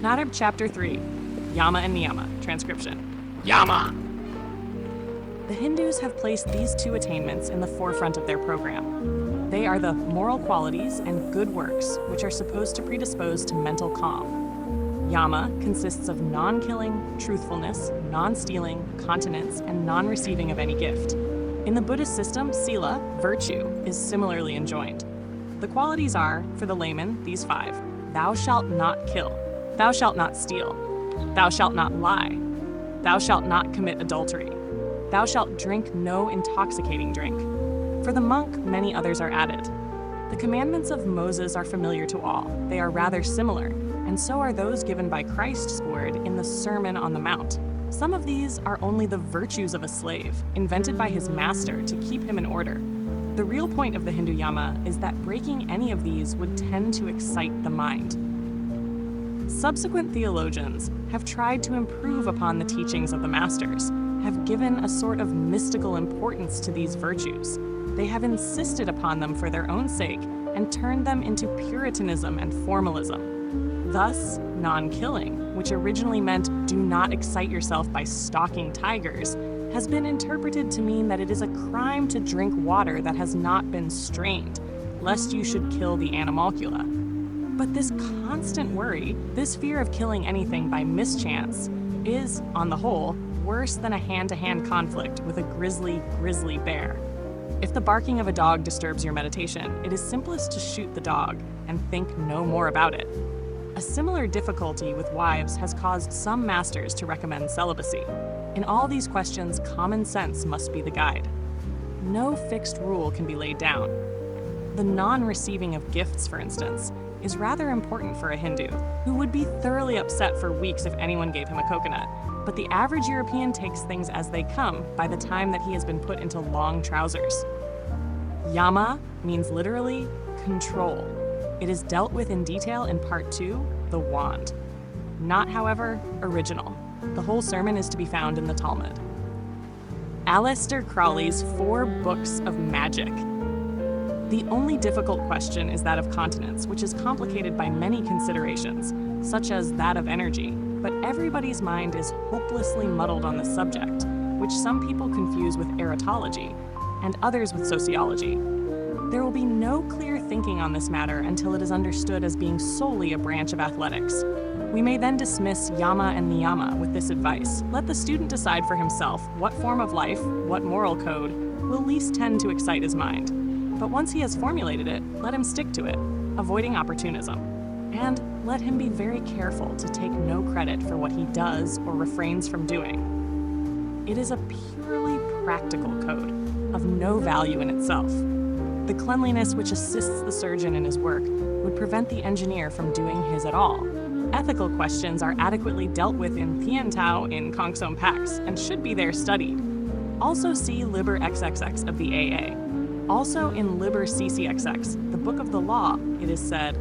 Nadab Chapter 3, Yama and Niyama, transcription. Yama! The Hindus have placed these two attainments in the forefront of their program. They are the moral qualities and good works, which are supposed to predispose to mental calm. Yama consists of non-killing, truthfulness, non-stealing, continence, and non-receiving of any gift. In the Buddhist system, sila, virtue, is similarly enjoined. The qualities are, for the layman, these 5. Thou shalt not kill. Thou shalt not steal. Thou shalt not lie. Thou shalt not commit adultery. Thou shalt drink no intoxicating drink. For the monk, many others are added. The commandments of Moses are familiar to all. They are rather similar, and so are those given by Christ's word in the Sermon on the Mount. Some of these are only the virtues of a slave, invented by his master to keep him in order. The real point of the Hindu Yama is that breaking any of these would tend to excite the mind. Subsequent theologians have tried to improve upon the teachings of the masters, have given a sort of mystical importance to these virtues. They have insisted upon them for their own sake and turned them into Puritanism and formalism. Thus, non-killing, which originally meant do not excite yourself by stalking tigers, has been interpreted to mean that it is a crime to drink water that has not been strained, lest you should kill the animalcula. But this constant worry, this fear of killing anything by mischance, is, on the whole, worse than a hand-to-hand conflict with a grizzly bear. If the barking of a dog disturbs your meditation, it is simplest to shoot the dog and think no more about it. A similar difficulty with wives has caused some masters to recommend celibacy. In all these questions, common sense must be the guide. No fixed rule can be laid down. The non-receiving of gifts, for instance, is rather important for a Hindu, who would be thoroughly upset for weeks if anyone gave him a coconut. But the average European takes things as they come by the time that he has been put into long trousers. Yama means literally control. It is dealt with in detail in Part 2, the wand. Not, however, original. The whole sermon is to be found in the Talmud. Aleister Crowley's 4 books of magic. The only difficult question is that of continence, which is complicated by many considerations, such as that of energy, but everybody's mind is hopelessly muddled on the subject, which some people confuse with eritology, and others with sociology. There will be no clear thinking on this matter until it is understood as being solely a branch of athletics. We may then dismiss Yama and Niyama with this advice. Let the student decide for himself what form of life, what moral code, will least tend to excite his mind. But once he has formulated it, let him stick to it, avoiding opportunism. And let him be very careful to take no credit for what he does or refrains from doing. It is a purely practical code, of no value in itself. The cleanliness which assists the surgeon in his work would prevent the engineer from doing his at all. Ethical questions are adequately dealt with in Thien Tao in Kongsom Pax and should be there studied. Also see Liber XXX of the AA. Also in Liber CCXX, the Book of the Law, it is said,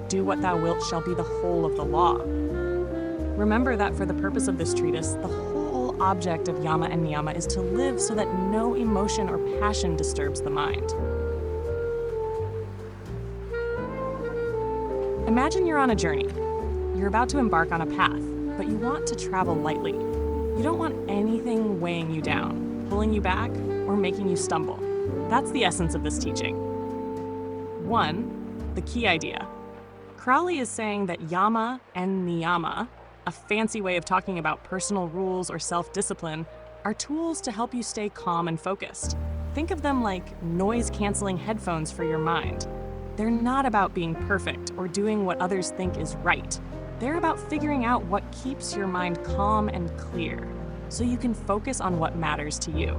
"Do what thou wilt shall be the whole of the law." Remember that for the purpose of this treatise, the whole object of Yama and Niyama is to live so that no emotion or passion disturbs the mind. Imagine you're on a journey. You're about to embark on a path, but you want to travel lightly. You don't want anything weighing you down, pulling you back, or making you stumble. That's the essence of this teaching. 1. The key idea. Crowley is saying that Yama and Niyama, a fancy way of talking about personal rules or self-discipline, are tools to help you stay calm and focused. Think of them like noise-canceling headphones for your mind. They're not about being perfect or doing what others think is right. They're about figuring out what keeps your mind calm and clear, so you can focus on what matters to you.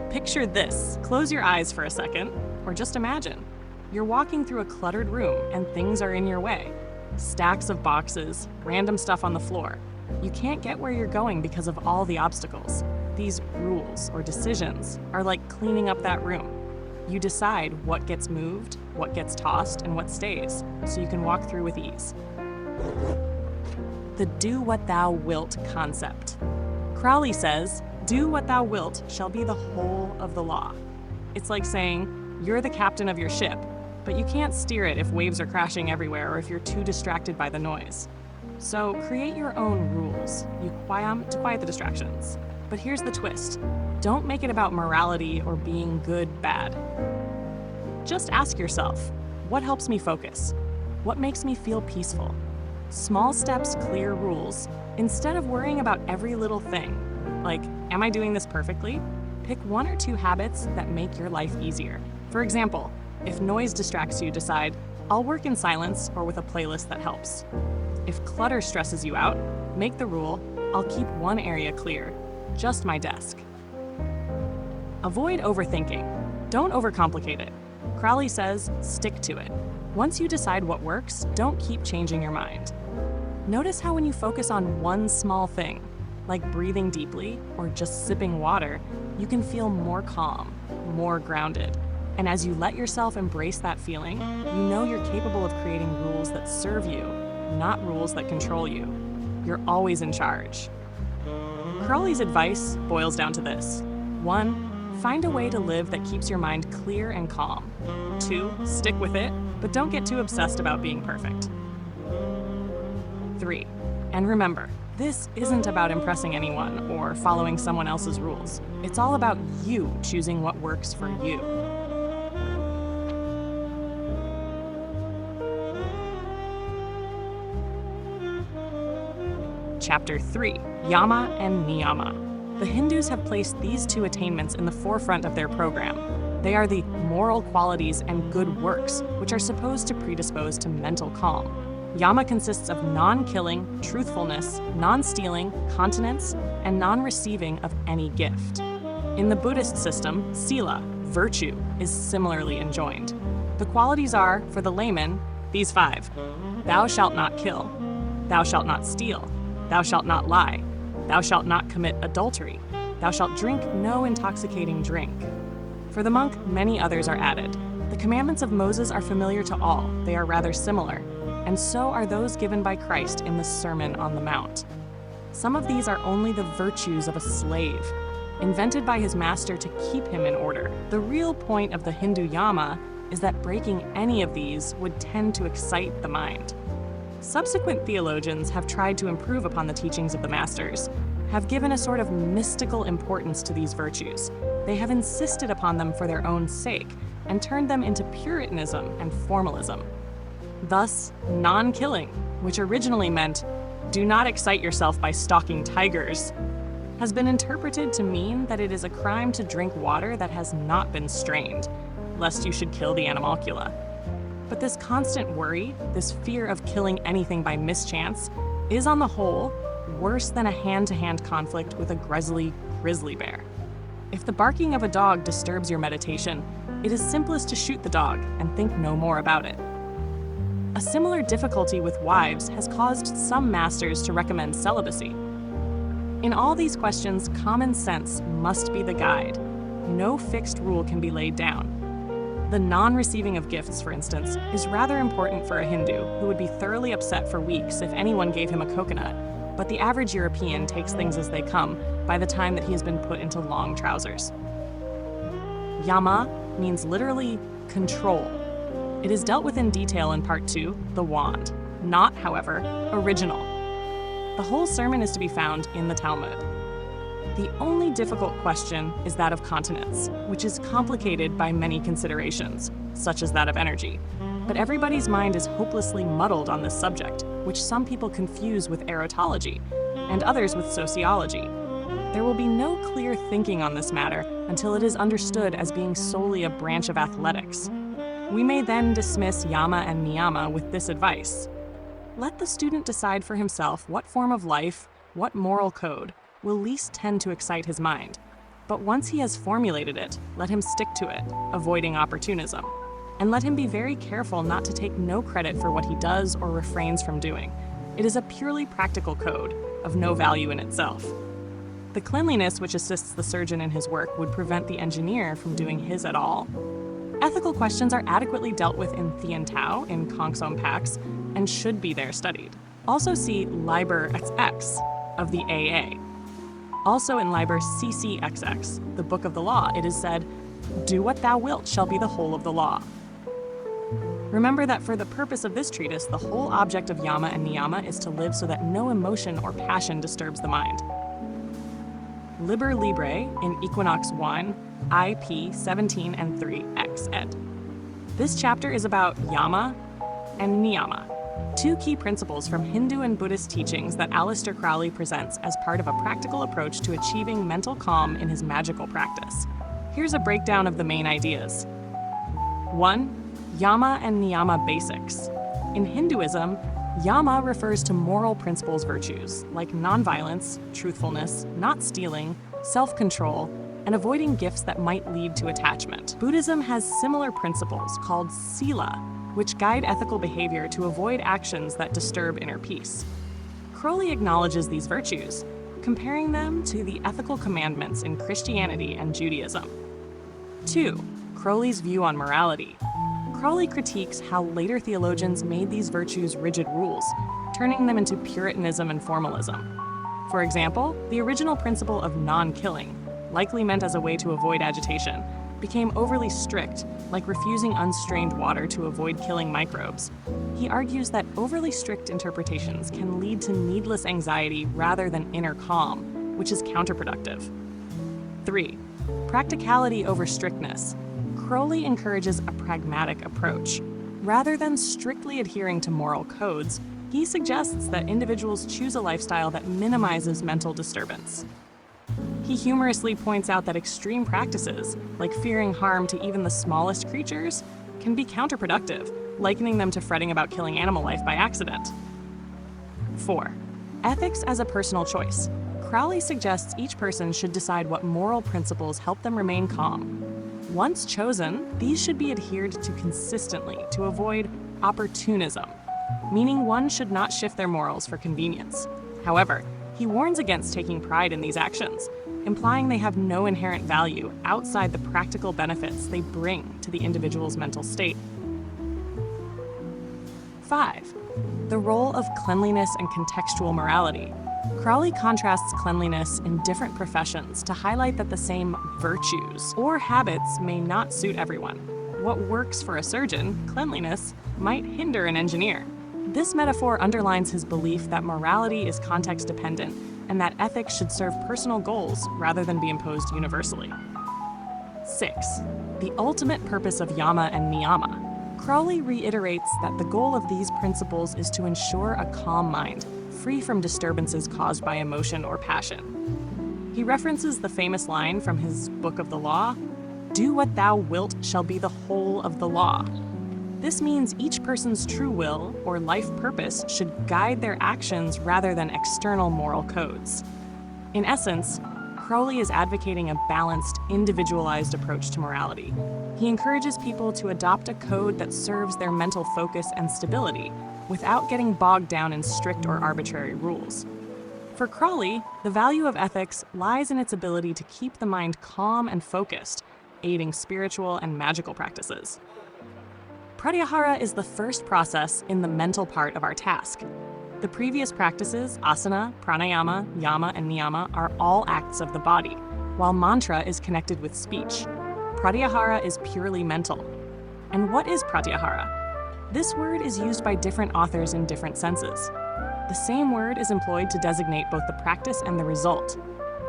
Picture this. Close your eyes for a second, or just imagine. You're walking through a cluttered room and things are in your way. Stacks of boxes, random stuff on the floor. You can't get where you're going because of all the obstacles. These rules or decisions are like cleaning up that room. You decide what gets moved, what gets tossed, and what stays, so you can walk through with ease. The do what thou wilt concept. Crowley says, do what thou wilt shall be the whole of the law. It's like saying, you're the captain of your ship, but you can't steer it if waves are crashing everywhere or if you're too distracted by the noise. So create your own rules to quiet the distractions. But here's the twist. Don't make it about morality or being good, bad. Just ask yourself, what helps me focus? What makes me feel peaceful? Small steps, clear rules, instead of worrying about every little thing. Like, am I doing this perfectly? Pick 1 or 2 habits that make your life easier. For example, if noise distracts you, decide, I'll work in silence or with a playlist that helps. If clutter stresses you out, make the rule, I'll keep one area clear, just my desk. Avoid overthinking. Don't overcomplicate it. Crowley says, stick to it. Once you decide what works, don't keep changing your mind. Notice how when you focus on one small thing, like breathing deeply or just sipping water, you can feel more calm, more grounded. And as you let yourself embrace that feeling, you know you're capable of creating rules that serve you, not rules that control you. You're always in charge. Crowley's advice boils down to this. 1, find a way to live that keeps your mind clear and calm. 2, stick with it, but don't get too obsessed about being perfect. 3, and remember, this isn't about impressing anyone or following someone else's rules. It's all about you choosing what works for you. Chapter 3, Yama and Niyama. The Hindus have placed these 2 attainments in the forefront of their program. They are the moral qualities and good works, which are supposed to predispose to mental calm. Yama consists of non-killing, truthfulness, non-stealing, continence, and non-receiving of any gift. In the Buddhist system, sila, virtue, is similarly enjoined. The qualities are, for the layman, these 5. Thou shalt not kill. Thou shalt not steal. Thou shalt not lie. Thou shalt not commit adultery. Thou shalt drink no intoxicating drink. For the monk, many others are added. The commandments of Moses are familiar to all. They are rather similar. And so are those given by Christ in the Sermon on the Mount. Some of these are only the virtues of a slave, invented by his master to keep him in order. The real point of the Hindu Yama is that breaking any of these would tend to excite the mind. Subsequent theologians have tried to improve upon the teachings of the masters, have given a sort of mystical importance to these virtues. They have insisted upon them for their own sake and turned them into Puritanism and formalism. Thus, non-killing, which originally meant do not excite yourself by stalking tigers, has been interpreted to mean that it is a crime to drink water that has not been strained, lest you should kill the animalcula. But this constant worry, this fear of killing anything by mischance, is on the whole worse than a hand-to-hand conflict with a grizzly bear. If the barking of a dog disturbs your meditation, it is simplest to shoot the dog and think no more about it. A similar difficulty with wives has caused some masters to recommend celibacy. In all these questions, common sense must be the guide. No fixed rule can be laid down. The non-receiving of gifts, for instance, is rather important for a Hindu who would be thoroughly upset for weeks if anyone gave him a coconut, but the average European takes things as they come by the time that he has been put into long trousers. Yama means literally control. It is dealt with in detail in Part 2, the wand, not, however, original. The whole sermon is to be found in the Talmud. The only difficult question is that of continence, which is complicated by many considerations, such as that of energy. But everybody's mind is hopelessly muddled on this subject, which some people confuse with erotology, and others with sociology. There will be no clear thinking on this matter until it is understood as being solely a branch of athletics. We may then dismiss Yama and Niyama with this advice. Let the student decide for himself what form of life, what moral code, will least tend to excite his mind. But once he has formulated it, let him stick to it, avoiding opportunism. And let him be very careful not to take no credit for what he does or refrains from doing. It is a purely practical code, of no value in itself. The cleanliness which assists the surgeon in his work would prevent the engineer from doing his at all. Ethical questions are adequately dealt with in Thian Tao in Kongsom Pax and should be there studied. Also see Liber XX of the AA. Also in Liber CCXX, the Book of the Law, it is said, "Do what thou wilt shall be the whole of the law." Remember that for the purpose of this treatise, the whole object of yama and niyama is to live so that no emotion or passion disturbs the mind. Liber Libre in Equinox 1, IP 17 and 3, X ed. This chapter is about yama and niyama, two key principles from Hindu and Buddhist teachings that Aleister Crowley presents as part of a practical approach to achieving mental calm in his magical practice. Here's a breakdown of the main ideas. 1. Yama and niyama basics. In Hinduism, yama refers to moral principles virtues, like nonviolence, truthfulness, not stealing, self-control, and avoiding gifts that might lead to attachment. Buddhism has similar principles called sila, which guide ethical behavior to avoid actions that disturb inner peace. Crowley acknowledges these virtues, comparing them to the ethical commandments in Christianity and Judaism. 2. Crowley's view on morality. Crowley critiques how later theologians made these virtues rigid rules, turning them into Puritanism and formalism. For example, the original principle of non-killing, likely meant as a way to avoid agitation, became overly strict, like refusing unstrained water to avoid killing microbes. He argues that overly strict interpretations can lead to needless anxiety rather than inner calm, which is counterproductive. 3. Practicality over strictness. Crowley encourages a pragmatic approach. Rather than strictly adhering to moral codes, he suggests that individuals choose a lifestyle that minimizes mental disturbance. He humorously points out that extreme practices, like fearing harm to even the smallest creatures, can be counterproductive, likening them to fretting about killing animal life by accident. 4. Ethics as a personal choice. Crowley suggests each person should decide what moral principles help them remain calm. Once chosen, these should be adhered to consistently to avoid opportunism, meaning one should not shift their morals for convenience. However, he warns against taking pride in these actions, implying they have no inherent value outside the practical benefits they bring to the individual's mental state. 5. The role of cleanliness and contextual morality. Crowley contrasts cleanliness in different professions to highlight that the same virtues or habits may not suit everyone. What works for a surgeon, cleanliness, might hinder an engineer. This metaphor underlines his belief that morality is context-dependent and that ethics should serve personal goals rather than be imposed universally. 6. The ultimate purpose of yama and niyama. Crowley reiterates that the goal of these principles is to ensure a calm mind, free from disturbances caused by emotion or passion. He references the famous line from his Book of the Law, "Do what thou wilt shall be the whole of the law." This means each person's true will or life purpose should guide their actions rather than external moral codes. In essence, Crowley is advocating a balanced, individualized approach to morality. He encourages people to adopt a code that serves their mental focus and stability, without getting bogged down in strict or arbitrary rules. For Crowley, the value of ethics lies in its ability to keep the mind calm and focused, aiding spiritual and magical practices. Pratyahara is the first process in the mental part of our task. The previous practices, asana, pranayama, yama, and niyama, are all acts of the body, while mantra is connected with speech. Pratyahara is purely mental. And what is pratyahara? This word is used by different authors in different senses. The same word is employed to designate both the practice and the result.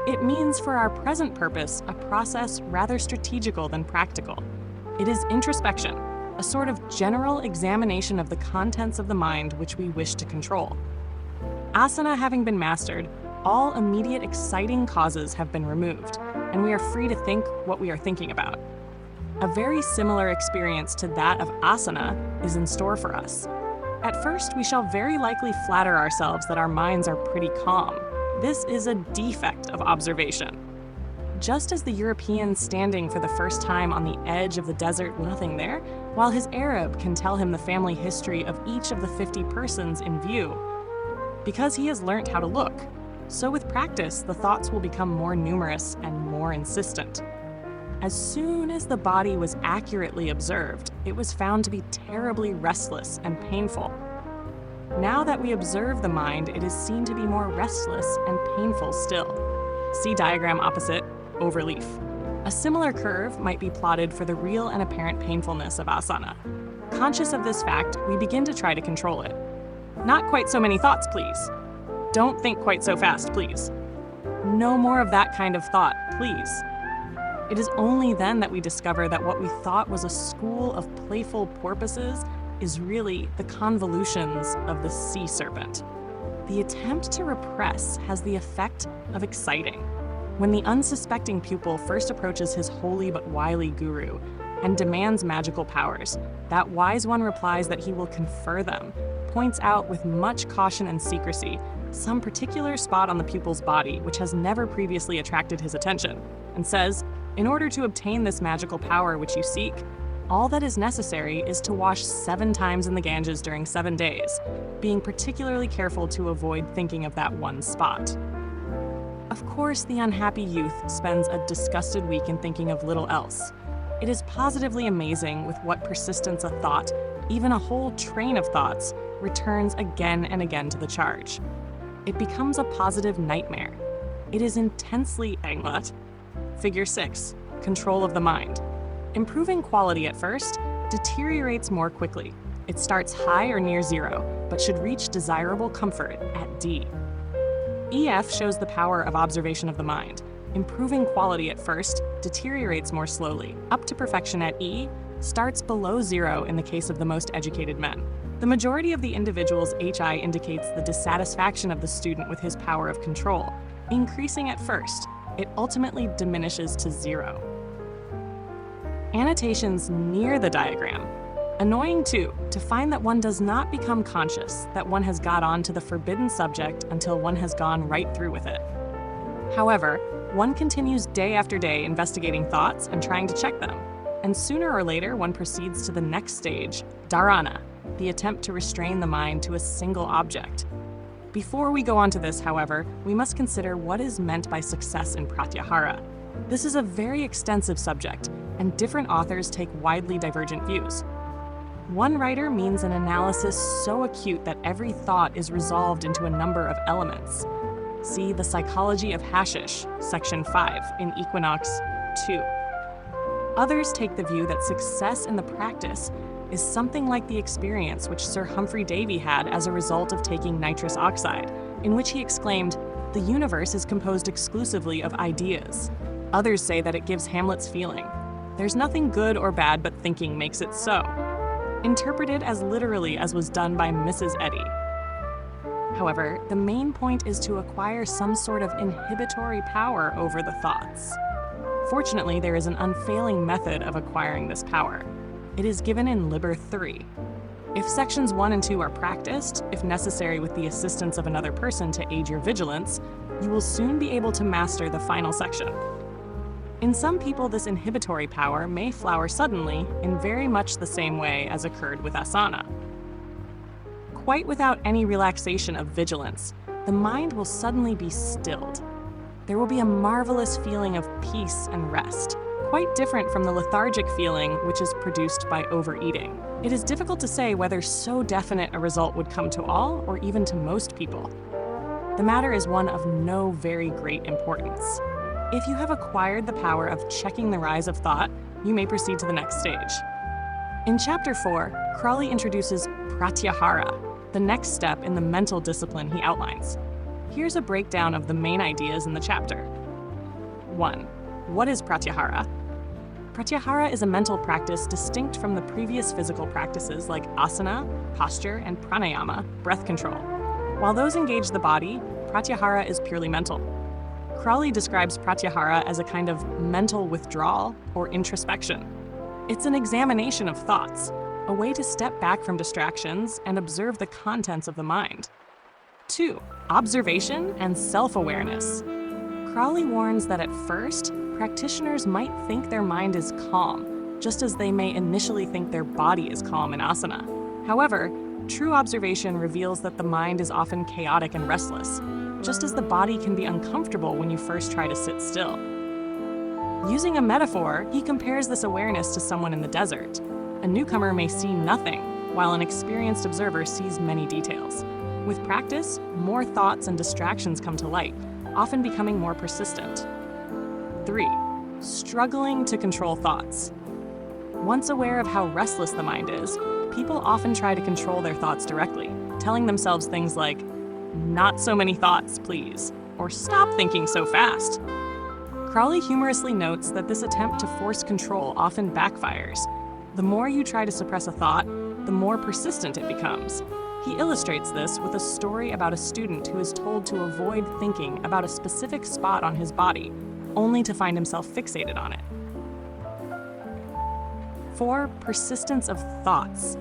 It means, for our present purpose, a process rather strategical than practical. It is introspection, a sort of general examination of the contents of the mind which we wish to control. Asana having been mastered, all immediate exciting causes have been removed, and we are free to think what we are thinking about. A very similar experience to that of asana is in store for us. At first, we shall very likely flatter ourselves that our minds are pretty calm. This is a defect of observation. Just as the European standing for the first time on the edge of the desert with nothing there, while his Arab can tell him the family history of each of the 50 persons in view, because he has learnt how to look. So with practice, the thoughts will become more numerous and more insistent. As soon as the body was accurately observed, it was found to be terribly restless and painful. Now that we observe the mind, it is seen to be more restless and painful still. See diagram opposite, overleaf. A similar curve might be plotted for the real and apparent painfulness of asana. Conscious of this fact, we begin to try to control it. Not quite so many thoughts, please. Don't think quite so fast, please. No more of that kind of thought, please. It is only then that we discover that what we thought was a school of playful porpoises is really the convolutions of the sea serpent. The attempt to repress has the effect of exciting. When the unsuspecting pupil first approaches his holy but wily guru and demands magical powers, that wise one replies that he will confer them, points out with much caution and secrecy some particular spot on the pupil's body which has never previously attracted his attention, and says, in order to obtain this magical power which you seek, all that is necessary is to wash 7 times in the Ganges during 7 days, being particularly careful to avoid thinking of that one spot. Of course, the unhappy youth spends a disgusted week in thinking of little else. It is positively amazing with what persistence a thought, even a whole train of thoughts, returns again and again to the charge. It becomes a positive nightmare. It is intensely Englet. Figure 6, control of the mind. Improving quality at first deteriorates more quickly. It starts high or near 0, but should reach desirable comfort at D. EF shows the power of observation of the mind. Improving quality at first deteriorates more slowly. Up to perfection at E starts below 0 in the case of the most educated men. The majority of the individual's HI indicates the dissatisfaction of the student with his power of control. Increasing at first, it ultimately diminishes to 0. Annotations near the diagram. Annoying too, to find that one does not become conscious that one has got on to the forbidden subject until one has gone right through with it. However, one continues day after day investigating thoughts and trying to check them, and sooner or later one proceeds to the next stage, dharana, the attempt to restrain the mind to a single object. Before we go on to this, however, we must consider what is meant by success in pratyahara. This is a very extensive subject, and different authors take widely divergent views. One writer means an analysis so acute that every thought is resolved into a number of elements. See The Psychology of Hashish, Section 5, in Equinox 2. Others take the view that success in the practice is something like the experience which Sir Humphrey Davy had as a result of taking nitrous oxide, in which he exclaimed, "The universe is composed exclusively of ideas." Others say that it gives Hamlet's feeling, "There's nothing good or bad but thinking makes it so," interpreted as literally as was done by Mrs. Eddy. However, the main point is to acquire some sort of inhibitory power over the thoughts. Fortunately, there is an unfailing method of acquiring this power. It is given in Liber 3. If sections 1 and 2 are practiced, if necessary with the assistance of another person to aid your vigilance, you will soon be able to master the final section. In some people, this inhibitory power may flower suddenly in very much the same way as occurred with asana. Quite without any relaxation of vigilance, the mind will suddenly be stilled. There will be a marvelous feeling of peace and rest, quite different from the lethargic feeling which is produced by overeating. It is difficult to say whether so definite a result would come to all or even to most people. The matter is one of no very great importance. If you have acquired the power of checking the rise of thought, you may proceed to the next stage. In Chapter 4, Crawley introduces pratyahara, the next step in the mental discipline he outlines. Here's a breakdown of the main ideas in the chapter. 1. What is pratyahara? Pratyahara is a mental practice distinct from the previous physical practices like asana, posture, and pranayama, breath control. While those engage the body, pratyahara is purely mental. Crawley describes pratyahara as a kind of mental withdrawal or introspection. It's an examination of thoughts, a way to step back from distractions and observe the contents of the mind. 2. Observation and self-awareness. Crawley warns that at first, practitioners might think their mind is calm, just as they may initially think their body is calm in asana. However, true observation reveals that the mind is often chaotic and restless, just as the body can be uncomfortable when you first try to sit still. Using a metaphor, he compares this awareness to someone in the desert. A newcomer may see nothing, while an experienced observer sees many details. With practice, more thoughts and distractions come to light, often becoming more persistent. 3. Struggling to control thoughts. Once aware of how restless the mind is, People often try to control their thoughts directly, telling themselves things like, "Not so many thoughts, please," or "Stop thinking so fast." Crowley humorously notes that this attempt to force control often backfires. The more you try to suppress a thought, the more persistent it becomes. He illustrates this with a story about a student who is told to avoid thinking about a specific spot on his body, only to find himself fixated on it. 4. Persistence of thoughts.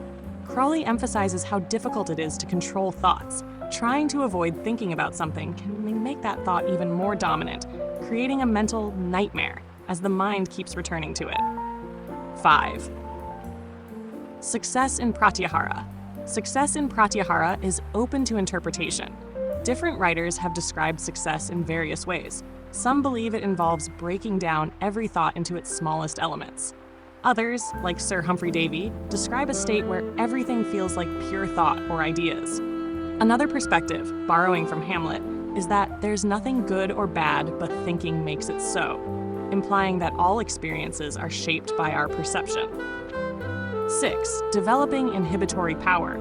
Crowley emphasizes how difficult it is to control thoughts. Trying to avoid thinking about something can make that thought even more dominant, creating a mental nightmare as the mind keeps returning to it. 5. Success in Pratyahara. Success in Pratyahara is open to interpretation. Different writers have described success in various ways. Some believe it involves breaking down every thought into its smallest elements. Others, like Sir Humphrey Davy, describe a state where everything feels like pure thought or ideas. Another perspective, borrowing from Hamlet, is that there's nothing good or bad, but thinking makes it so, implying that all experiences are shaped by our perception. 6. Developing inhibitory power.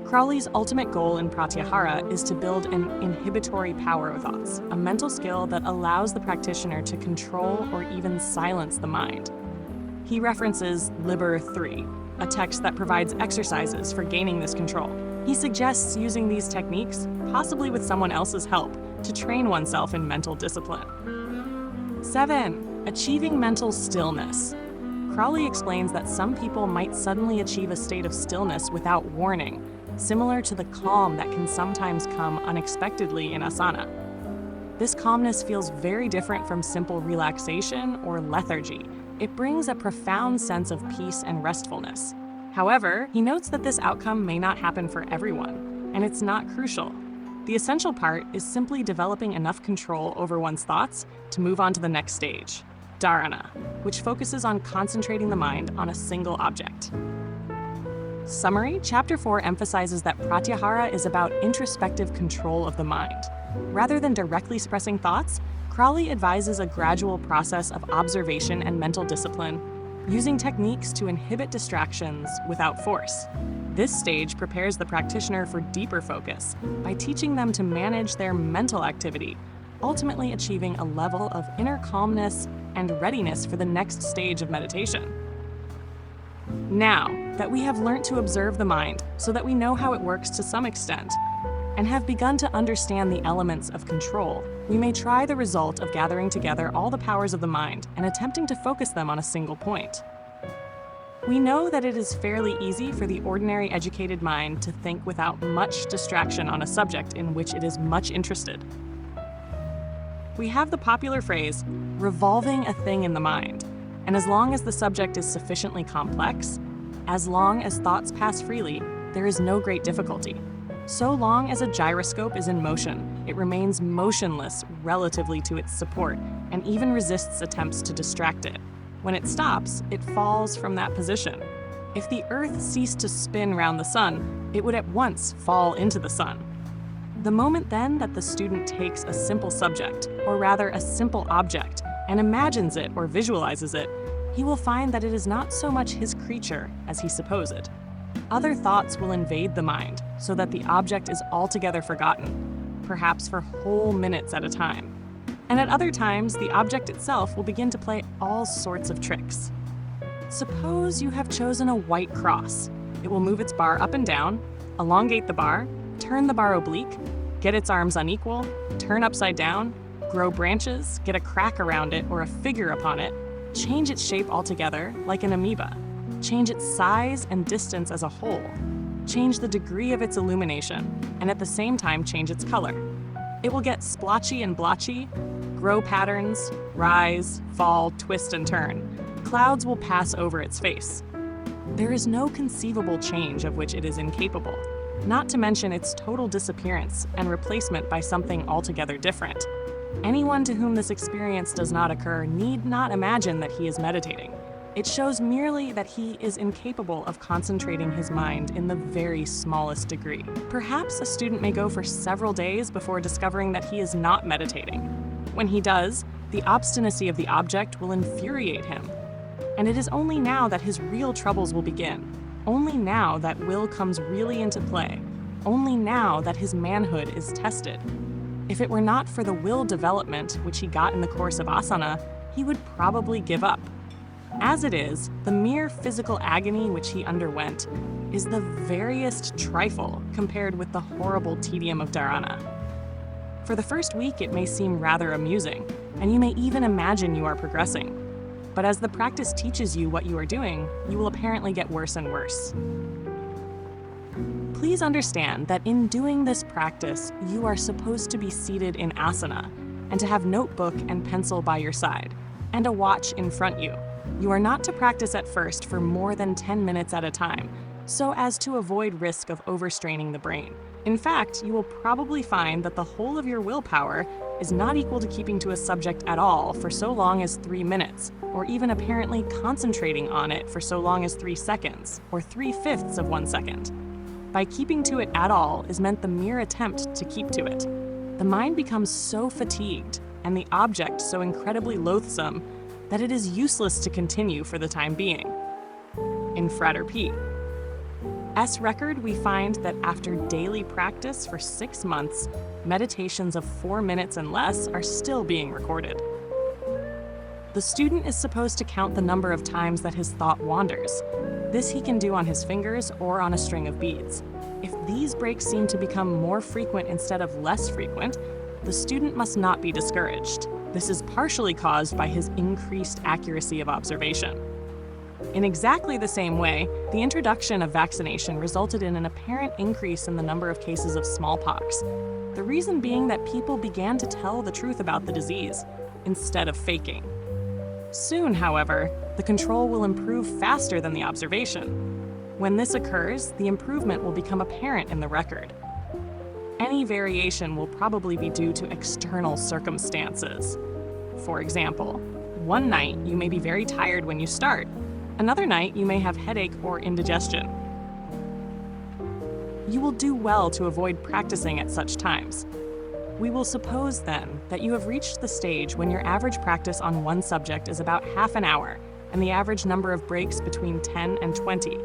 Crowley's ultimate goal in Pratyahara is to build an inhibitory power of thoughts, a mental skill that allows the practitioner to control or even silence the mind. He references Liber 3, a text that provides exercises for gaining this control. He suggests using these techniques, possibly with someone else's help, to train oneself in mental discipline. 7. Achieving mental stillness. Crowley explains that some people might suddenly achieve a state of stillness without warning, similar to the calm that can sometimes come unexpectedly in asana. This calmness feels very different from simple relaxation or lethargy. It brings a profound sense of peace and restfulness. However, he notes that this outcome may not happen for everyone, and it's not crucial. The essential part is simply developing enough control over one's thoughts to move on to the next stage, dharana, which focuses on concentrating the mind on a single object. Summary: Chapter 4 emphasizes that Pratyahara is about introspective control of the mind. Rather than directly suppressing thoughts, Crowley advises a gradual process of observation and mental discipline, using techniques to inhibit distractions without force. This stage prepares the practitioner for deeper focus by teaching them to manage their mental activity, ultimately achieving a level of inner calmness and readiness for the next stage of meditation. Now that we have learned to observe the mind so that we know how it works to some extent, and have begun to understand the elements of control, we may try the result of gathering together all the powers of the mind and attempting to focus them on a single point. We know that it is fairly easy for the ordinary educated mind to think without much distraction on a subject in which it is much interested. We have the popular phrase, revolving a thing in the mind, and as long as the subject is sufficiently complex, as long as thoughts pass freely, there is no great difficulty. So long as a gyroscope is in motion, it remains motionless relatively to its support and even resists attempts to distract it. When it stops, it falls from that position. If the Earth ceased to spin round the sun, it would at once fall into the sun. The moment then that the student takes a simple subject, or rather a simple object, and imagines it or visualizes it, he will find that it is not so much his creature as he supposed. Other thoughts will invade the mind, so that the object is altogether forgotten, perhaps for whole minutes at a time. And at other times, the object itself will begin to play all sorts of tricks. Suppose you have chosen a white cross. It will move its bar up and down, elongate the bar, turn the bar oblique, get its arms unequal, turn upside down, grow branches, get a crack around it or a figure upon it, change its shape altogether like an amoeba, change its size and distance as a whole, change the degree of its illumination, and at the same time change its color. It will get splotchy and blotchy, grow patterns, rise, fall, twist, and turn. Clouds will pass over its face. There is no conceivable change of which it is incapable, not to mention its total disappearance and replacement by something altogether different. Anyone to whom this experience does not occur need not imagine that he is meditating. It shows merely that he is incapable of concentrating his mind in the very smallest degree. Perhaps a student may go for several days before discovering that he is not meditating. When he does, the obstinacy of the object will infuriate him. And it is only now that his real troubles will begin. Only now that will comes really into play. Only now that his manhood is tested. If it were not for the will development which he got in the course of asana, he would probably give up. As it is, the mere physical agony which he underwent is the veriest trifle compared with the horrible tedium of dharana. For the first week, it may seem rather amusing, and you may even imagine you are progressing. But as the practice teaches you what you are doing, you will apparently get worse and worse. Please understand that in doing this practice, you are supposed to be seated in asana and to have notebook and pencil by your side and a watch in front you. You are not to practice at first for more than 10 minutes at a time, so as to avoid risk of overstraining the brain. In fact, you will probably find that the whole of your willpower is not equal to keeping to a subject at all for so long as 3 minutes, or even apparently concentrating on it for so long as 3 seconds, or 3/5 of 1 second. By keeping to it at all is meant the mere attempt to keep to it. The mind becomes so fatigued, and the object so incredibly loathsome, that it is useless to continue for the time being. In Frater P. S. record, we find that after daily practice for 6 months, meditations of 4 minutes and less are still being recorded. The student is supposed to count the number of times that his thought wanders. This he can do on his fingers or on a string of beads. If these breaks seem to become more frequent instead of less frequent, the student must not be discouraged. This is partially caused by his increased accuracy of observation. In exactly the same way, the introduction of vaccination resulted in an apparent increase in the number of cases of smallpox. The reason being that people began to tell the truth about the disease, instead of faking. Soon, however, the control will improve faster than the observation. When this occurs, the improvement will become apparent in the record. Any variation will probably be due to external circumstances. For example, one night you may be very tired when you start. Another night you may have headache or indigestion. You will do well to avoid practicing at such times. We will suppose then that you have reached the stage when your average practice on one subject is about half an hour and the average number of breaks between 10 and 20.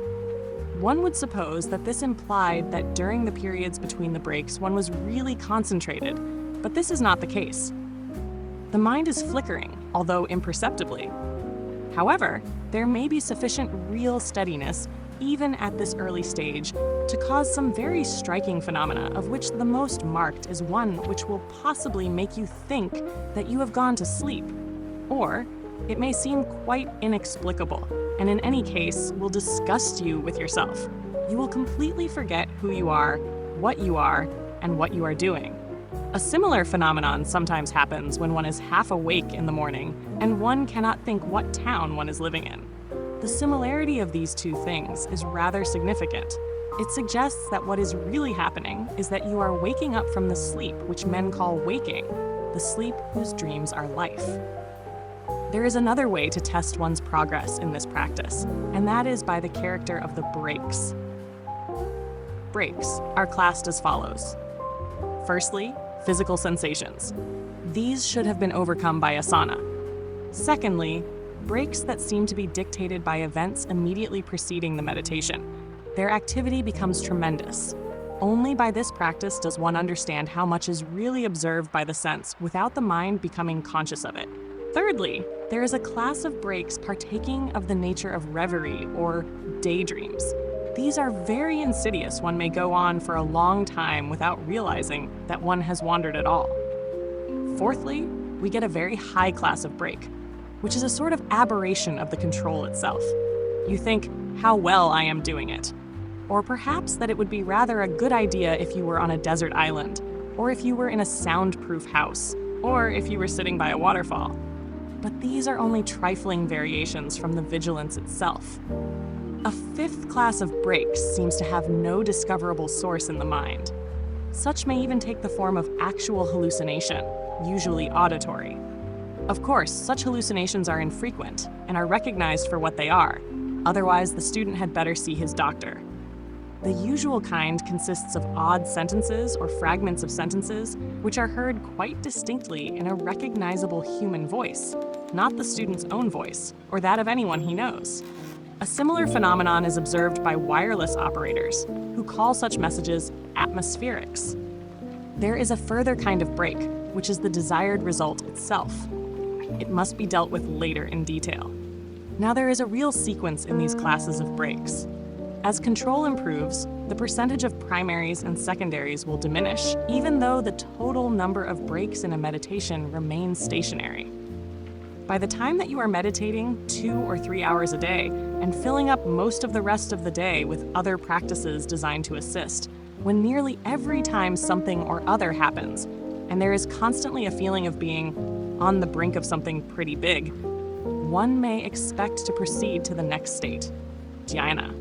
One would suppose that this implied that during the periods between the breaks one was really concentrated, but this is not the case. The mind is flickering, although imperceptibly. However, there may be sufficient real steadiness, even at this early stage, to cause some very striking phenomena, of which the most marked is one which will possibly make you think that you have gone to sleep. Or, it may seem quite inexplicable, and in any case, will disgust you with yourself. You will completely forget who you are, and what you are doing. A similar phenomenon sometimes happens when one is half awake in the morning and one cannot think what town one is living in. The similarity of these two things is rather significant. It suggests that what is really happening is that you are waking up from the sleep which men call waking, the sleep whose dreams are life. There is another way to test one's progress in this practice, and that is by the character of the breaks. Breaks are classed as follows. Firstly, physical sensations. These should have been overcome by asana. Secondly, breaks that seem to be dictated by events immediately preceding the meditation. Their activity becomes tremendous. Only by this practice does one understand how much is really observed by the sense without the mind becoming conscious of it. Thirdly, there is a class of breaks partaking of the nature of reverie or daydreams. These are very insidious. One may go on for a long time without realizing that one has wandered at all. Fourthly, we get a very high class of break, which is a sort of aberration of the control itself. You think, how well I am doing it. Or perhaps that it would be rather a good idea if you were on a desert island, or if you were in a soundproof house, or if you were sitting by a waterfall. But these are only trifling variations from the vigilance itself. A fifth class of breaks seems to have no discoverable source in the mind. Such may even take the form of actual hallucination, usually auditory. Of course, such hallucinations are infrequent and are recognized for what they are. Otherwise, the student had better see his doctor. The usual kind consists of odd sentences or fragments of sentences which are heard quite distinctly in a recognizable human voice, not the student's own voice or that of anyone he knows. A similar phenomenon is observed by wireless operators, who call such messages atmospherics. There is a further kind of break, which is the desired result itself. It must be dealt with later in detail. Now, there is a real sequence in these classes of breaks. As control improves, the percentage of primaries and secondaries will diminish, even though the total number of breaks in a meditation remains stationary. By the time that you are meditating 2 or 3 hours a day and filling up most of the rest of the day with other practices designed to assist, when nearly every time something or other happens, and there is constantly a feeling of being on the brink of something pretty big, one may expect to proceed to the next state, dhyana.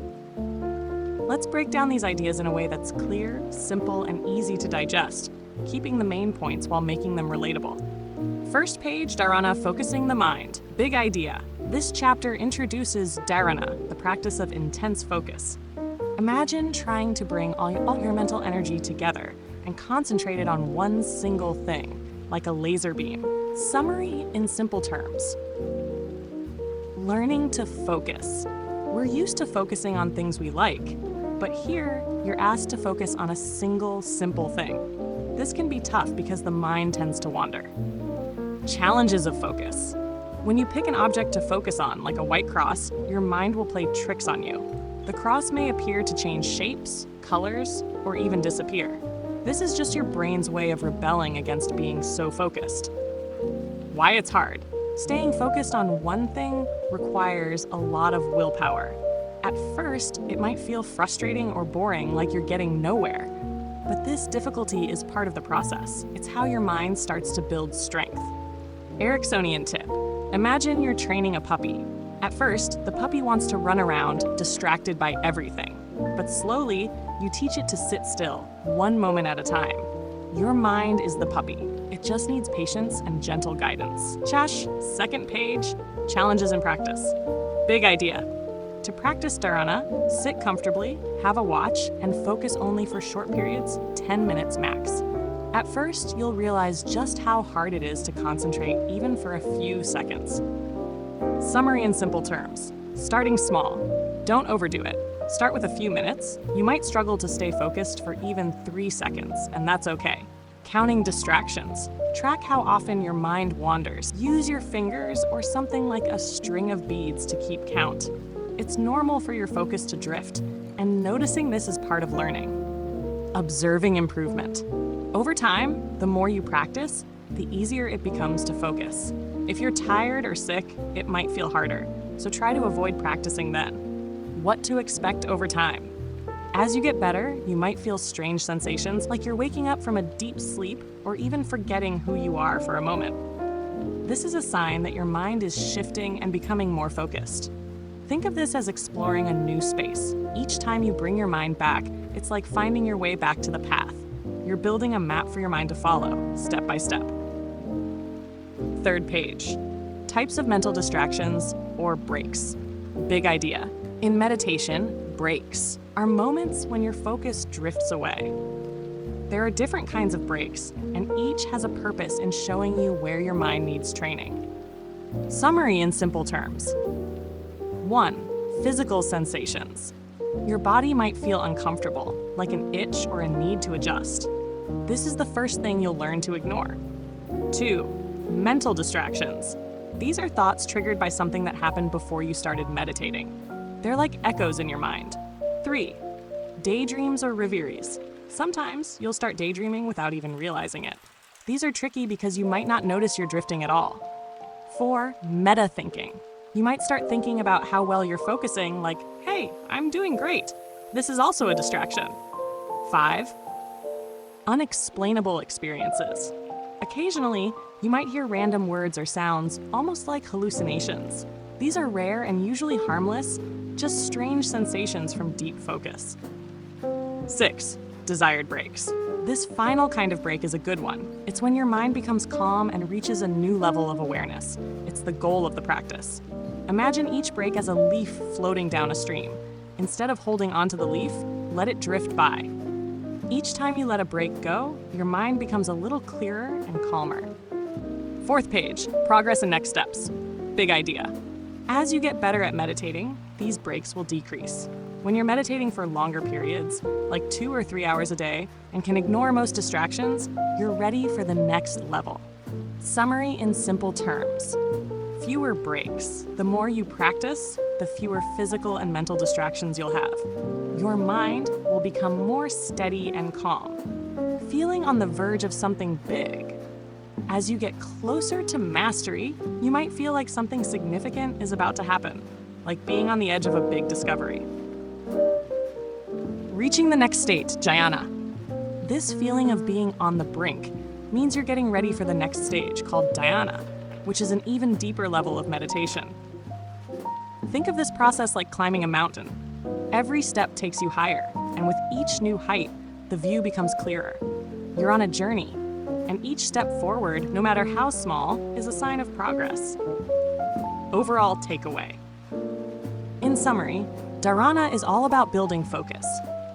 Let's break down these ideas in a way that's clear, simple, and easy to digest, keeping the main points while making them relatable. First page, dharana, focusing the mind. Big idea. This chapter introduces dharana, the practice of intense focus. Imagine trying to bring all your mental energy together and concentrate it on one single thing, like a laser beam. Summary in simple terms. Learning to focus. We're used to focusing on things we like, but here you're asked to focus on a single, simple thing. This can be tough because the mind tends to wander. Challenges of focus. When you pick an object to focus on, like a white cross, your mind will play tricks on you. The cross may appear to change shapes, colors, or even disappear. This is just your brain's way of rebelling against being so focused. Why it's hard. Staying focused on one thing requires a lot of willpower. At first, it might feel frustrating or boring, like you're getting nowhere. But this difficulty is part of the process. It's how your mind starts to build strength. Ericksonian tip. Imagine you're training a puppy. At first, the puppy wants to run around, distracted by everything. But slowly, you teach it to sit still, one moment at a time. Your mind is the puppy. It just needs patience and gentle guidance. Chash, second page, challenges in practice. Big idea. To practice dharana, sit comfortably, have a watch, and focus only for short periods, 10 minutes max. At first, you'll realize just how hard it is to concentrate even for a few seconds. Summary in simple terms. Starting small. Don't overdo it. Start with a few minutes. You might struggle to stay focused for even 3 seconds, and that's okay. Counting distractions. Track how often your mind wanders. Use your fingers or something like a string of beads to keep count. It's normal for your focus to drift, and noticing this is part of learning. Observing improvement. Over time, the more you practice, the easier it becomes to focus. If you're tired or sick, it might feel harder, so try to avoid practicing then. What to expect over time. As you get better, you might feel strange sensations like you're waking up from a deep sleep or even forgetting who you are for a moment. This is a sign that your mind is shifting and becoming more focused. Think of this as exploring a new space. Each time you bring your mind back, it's like finding your way back to the path. You're building a map for your mind to follow, step by step. Third page. Types of mental distractions or breaks. Big idea. In meditation, breaks are moments when your focus drifts away. There are different kinds of breaks, and each has a purpose in showing you where your mind needs training. Summary in simple terms. 1. Physical sensations. Your body might feel uncomfortable, like an itch or a need to adjust. This is the first thing you'll learn to ignore. 2. Mental distractions. These are thoughts triggered by something that happened before you started meditating. They're like echoes in your mind. 3. Daydreams or reveries. Sometimes you'll start daydreaming without even realizing it. These are tricky because you might not notice you're drifting at all. 4. Meta thinking. You might start thinking about how well you're focusing, like, hey, I'm doing great. This is also a distraction. 5. Unexplainable experiences. Occasionally, you might hear random words or sounds, almost like hallucinations. These are rare and usually harmless, just strange sensations from deep focus. 6. Desired breaks. This final kind of break is a good one. It's when your mind becomes calm and reaches a new level of awareness. It's the goal of the practice. Imagine each break as a leaf floating down a stream. Instead of holding onto the leaf, let it drift by. Each time you let a break go, your mind becomes a little clearer and calmer. 4th page, progress and next steps. Big idea. As you get better at meditating, these breaks will decrease. When you're meditating for longer periods, like 2 or 3 hours a day, and can ignore most distractions, you're ready for the next level. Summary in simple terms. Fewer breaks. The more you practice, the fewer physical and mental distractions you'll have. Your mind will become more steady and calm, feeling on the verge of something big. As you get closer to mastery, you might feel like something significant is about to happen, like being on the edge of a big discovery. Reaching the next state, jhana. This feeling of being on the brink means you're getting ready for the next stage, called dhyana, which is an even deeper level of meditation. Think of this process like climbing a mountain. Every step takes you higher, and with each new height, the view becomes clearer. You're on a journey, and each step forward, no matter how small, is a sign of progress. Overall takeaway. In summary, dharana is all about building focus.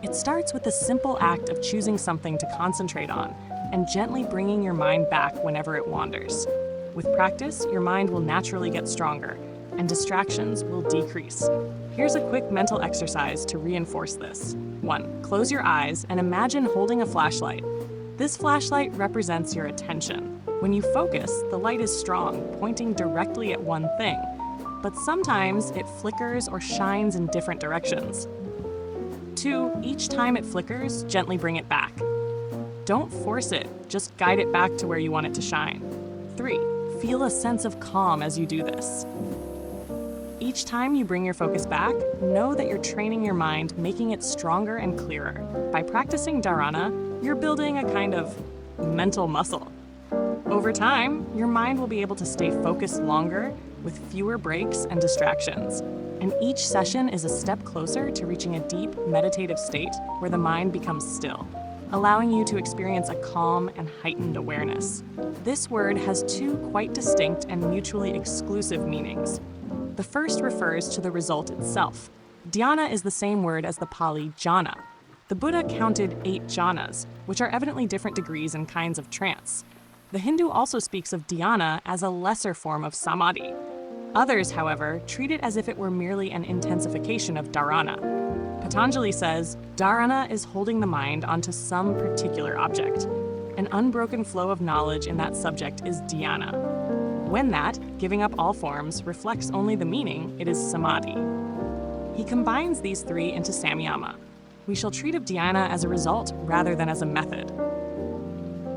It starts with the simple act of choosing something to concentrate on and gently bringing your mind back whenever it wanders. With practice, your mind will naturally get stronger, and distractions will decrease. Here's a quick mental exercise to reinforce this. 1. Close your eyes and imagine holding a flashlight. This flashlight represents your attention. When you focus, the light is strong, pointing directly at one thing. But sometimes it flickers or shines in different directions. 2. Each time it flickers, gently bring it back. Don't force it, just guide it back to where you want it to shine. 3. Feel a sense of calm as you do this. Each time you bring your focus back, know that you're training your mind, making it stronger and clearer. By practicing dharana, you're building a kind of mental muscle. Over time, your mind will be able to stay focused longer with fewer breaks and distractions. And each session is a step closer to reaching a deep meditative state where the mind becomes still, allowing you to experience a calm and heightened awareness. This word has 2 quite distinct and mutually exclusive meanings. The first refers to the result itself. Dhyana is the same word as the Pali jhana. The Buddha counted 8 jhanas, which are evidently different degrees and kinds of trance. The Hindu also speaks of dhyana as a lesser form of samadhi. Others, however, treat it as if it were merely an intensification of dharana. Patanjali says, dharana is holding the mind onto some particular object. An unbroken flow of knowledge in that subject is dhyana. When that, giving up all forms, reflects only the meaning, it is samadhi. He combines these 3 into samyama. We shall treat of dhyana as a result rather than as a method.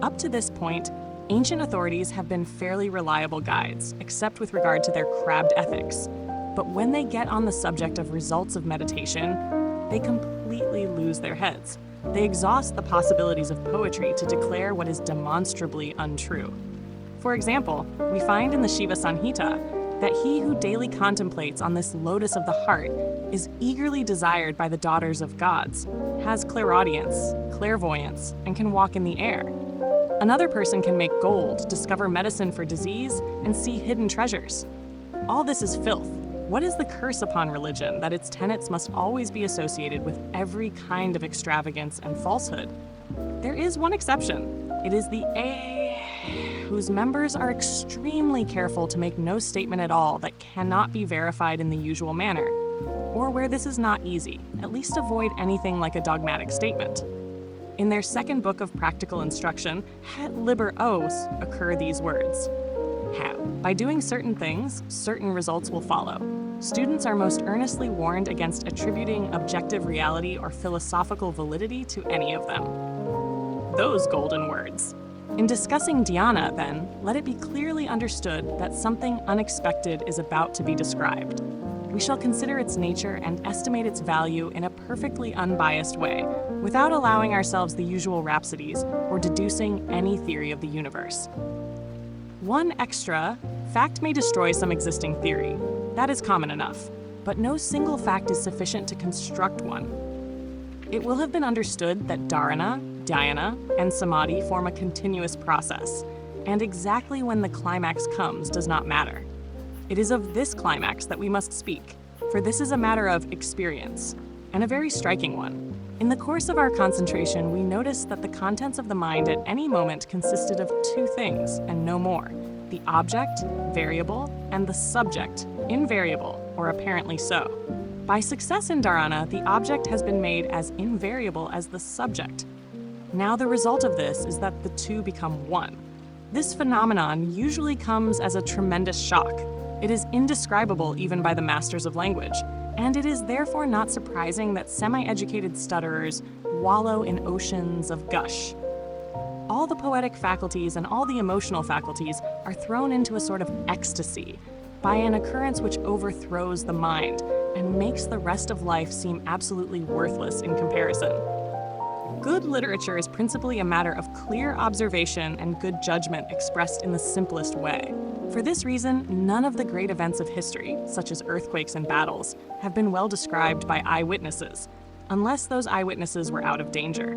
Up to this point, ancient authorities have been fairly reliable guides, except with regard to their crabbed ethics. But when they get on the subject of results of meditation, they completely lose their heads. They exhaust the possibilities of poetry to declare what is demonstrably untrue. For example, we find in the Shiva Samhita that he who daily contemplates on this lotus of the heart is eagerly desired by the daughters of gods, has clairaudience, clairvoyance, and can walk in the air. Another person can make gold, discover medicine for disease, and see hidden treasures. All this is filth. What is the curse upon religion that its tenets must always be associated with every kind of extravagance and falsehood? There is one exception. It is the whose members are extremely careful to make no statement at all that cannot be verified in the usual manner, or where this is not easy, at least avoid anything like a dogmatic statement. In their second book of practical instruction, Het liber Os, occur these words. How? By doing certain things, certain results will follow. Students are most earnestly warned against attributing objective reality or philosophical validity to any of them. Those golden words. In discussing dhyana, then, let it be clearly understood that something unexpected is about to be described. We shall consider its nature and estimate its value in a perfectly unbiased way, without allowing ourselves the usual rhapsodies or deducing any theory of the universe. One extra, fact may destroy some existing theory. That is common enough, but no single fact is sufficient to construct one. It will have been understood that dharana, dhyana, and samadhi form a continuous process, and exactly when the climax comes does not matter. It is of this climax that we must speak, for this is a matter of experience, and a very striking one. In the course of our concentration, we noticed that the contents of the mind at any moment consisted of 2 things and no more: the object, variable, and the subject, invariable, or apparently so. By success in dharana, the object has been made as invariable as the subject. Now the result of this is that the two become one. This phenomenon usually comes as a tremendous shock. It is indescribable even by the masters of language, and it is therefore not surprising that semi-educated stutterers wallow in oceans of gush. All the poetic faculties and all the emotional faculties are thrown into a sort of ecstasy by an occurrence which overthrows the mind and makes the rest of life seem absolutely worthless in comparison. Good literature is principally a matter of clear observation and good judgment expressed in the simplest way. For this reason, none of the great events of history, such as earthquakes and battles, have been well described by eyewitnesses, unless those eyewitnesses were out of danger.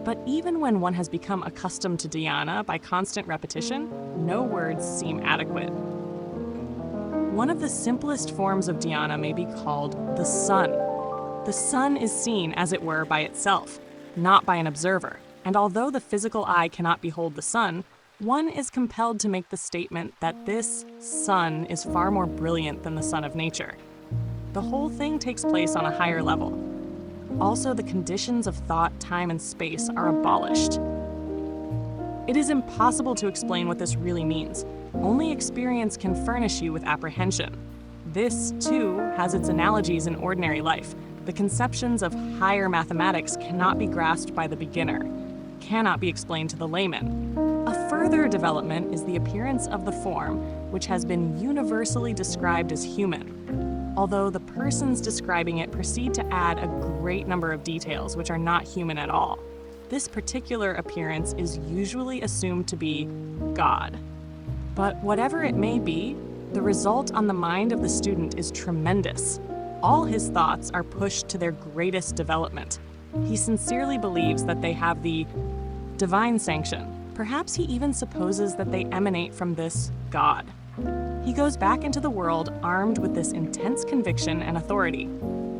But even when one has become accustomed to dhyana by constant repetition, no words seem adequate. One of the simplest forms of dhyana may be called the sun. The sun is seen, as it were, by itself, not by an observer, and although the physical eye cannot behold the sun, one is compelled to make the statement that this sun is far more brilliant than the sun of nature. The whole thing takes place on a higher level. Also, the conditions of thought, time, and space are abolished. It is impossible to explain what this really means. Only experience can furnish you with apprehension. This, too, has its analogies in ordinary life. The conceptions of higher mathematics cannot be grasped by the beginner, cannot be explained to the layman. A further development is the appearance of the form, which has been universally described as human, although the persons describing it proceed to add a great number of details which are not human at all. This particular appearance is usually assumed to be God. But whatever it may be, the result on the mind of the student is tremendous. All his thoughts are pushed to their greatest development. He sincerely believes that they have the divine sanction. Perhaps he even supposes that they emanate from this God. He goes back into the world armed with this intense conviction and authority.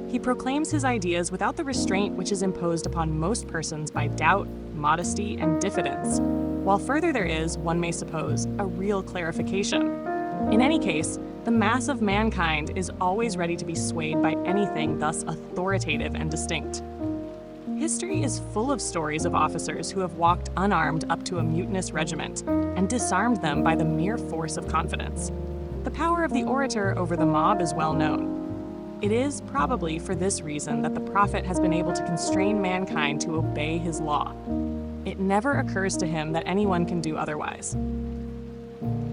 He proclaims his ideas without the restraint which is imposed upon most persons by doubt, modesty, and diffidence, while further there is, one may suppose, a real clarification. In any case, the mass of mankind is always ready to be swayed by anything thus authoritative and distinct. History is full of stories of officers who have walked unarmed up to a mutinous regiment and disarmed them by the mere force of confidence. The power of the orator over the mob is well known. It is probably for this reason that the prophet has been able to constrain mankind to obey his law. It never occurs to him that anyone can do otherwise.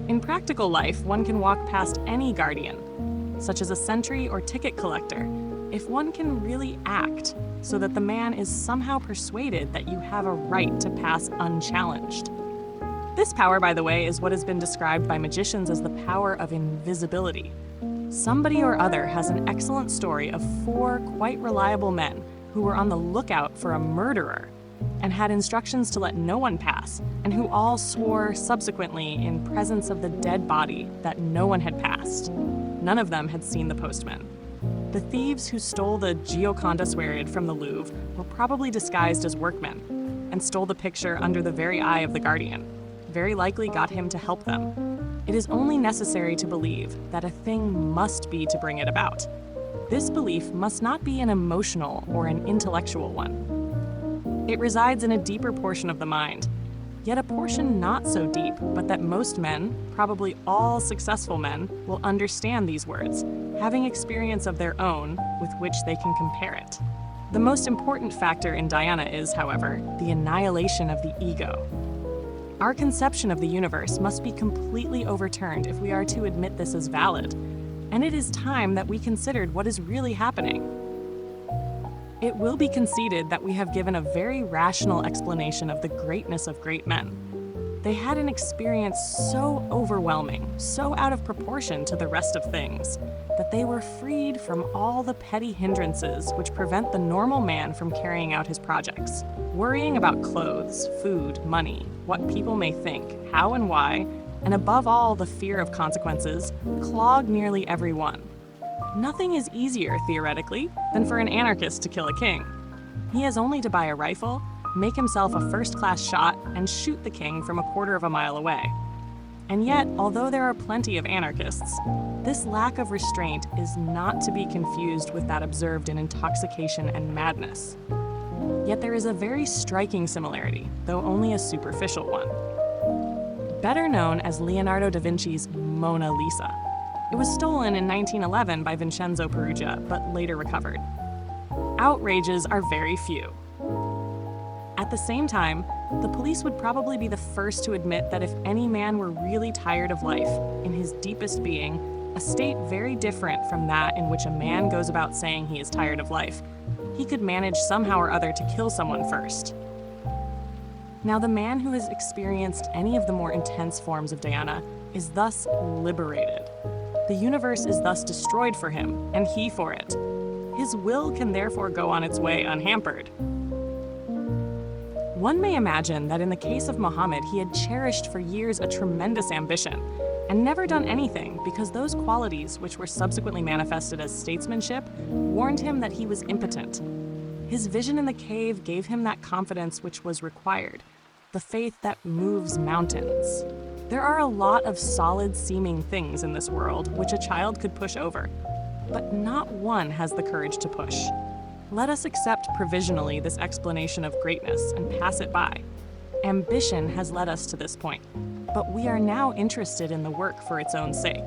In practical life, one can walk past any guardian, such as a sentry or ticket collector, if one can really act so that the man is somehow persuaded that you have a right to pass unchallenged. This power, by the way, is what has been described by magicians as the power of invisibility. Somebody or other has an excellent story of 4 quite reliable men who were on the lookout for a murderer and had instructions to let no one pass, and who all swore subsequently in presence of the dead body that no one had passed. None of them had seen the postman. The thieves who stole the Gioconda Suerid from the Louvre were probably disguised as workmen and stole the picture under the very eye of the guardian, very likely got him to help them. It is only necessary to believe that a thing must be to bring it about. This belief must not be an emotional or an intellectual one. It resides in a deeper portion of the mind, yet a portion not so deep, but that most men, probably all successful men, will understand these words, having experience of their own with which they can compare it. The most important factor in dhyana is, however, the annihilation of the ego. Our conception of the universe must be completely overturned if we are to admit this as valid, and it is time that we considered what is really happening. It will be conceded that we have given a very rational explanation of the greatness of great men. They had an experience so overwhelming, so out of proportion to the rest of things, that they were freed from all the petty hindrances which prevent the normal man from carrying out his projects. Worrying about clothes, food, money, what people may think, how and why, and above all the fear of consequences, clog nearly every one. Nothing is easier, theoretically, than for an anarchist to kill a king. He has only to buy a rifle, make himself a first-class shot, and shoot the king from a quarter of a mile away. And yet, although there are plenty of anarchists, This lack of restraint is not to be confused with that observed in intoxication and madness. Yet there is a very striking similarity, though only a superficial one. Better known as Leonardo da Vinci's Mona Lisa. It was stolen in 1911 by Vincenzo Peruggia, but later recovered. Outrages are very few. At the same time, the police would probably be the first to admit that if any man were really tired of life, in his deepest being, a state very different from that in which a man goes about saying he is tired of life, he could manage somehow or other to kill someone first. Now, the man who has experienced any of the more intense forms of dhyana is thus liberated. The universe is thus destroyed for him, and he for it. His will can therefore go on its way unhampered. One may imagine that in the case of Muhammad, he had cherished for years a tremendous ambition and never done anything because those qualities, which were subsequently manifested as statesmanship, warned him that he was impotent. His vision in the cave gave him that confidence which was required, the faith that moves mountains. There are a lot of solid-seeming things in this world which a child could push over, but not one has the courage to push. Let us accept provisionally this explanation of greatness and pass it by. Ambition has led us to this point, but we are now interested in the work for its own sake.